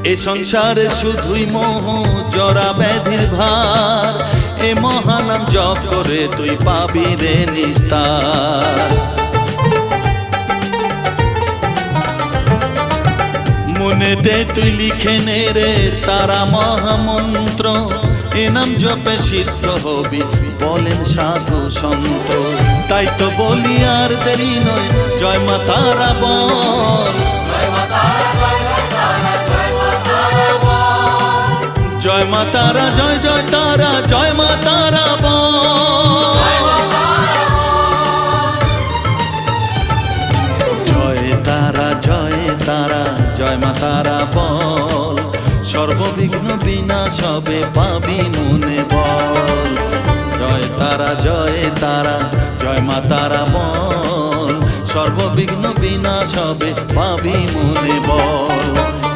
এ সংসারে শুধুই মোহ জরা ব্যাধির ভার, এ মহানাম জপ করে তুই পাবি রে নিস্তার। মনেতে তুই লিখে নে রে তারা মহামন্ত্র, এ নাম জপে সিদ্ধ হবি বলেন সাধু সন্ত। তাই তো বলি আর দেরি নয়, জয় মা তারা বল, জয় মা তারা, জয় জয় তারা, জয় মা তারা বল, জয় তারা, জয় তারা, জয় মা তারা বল, সর্ববিঘ্ন বিনাশ হবে পাবি মনে বল। জয় তারা, জয় তারা, জয় মা তারা বল, সর্ববিঘ্ন বিনাশ হবে পাবি মনে বল।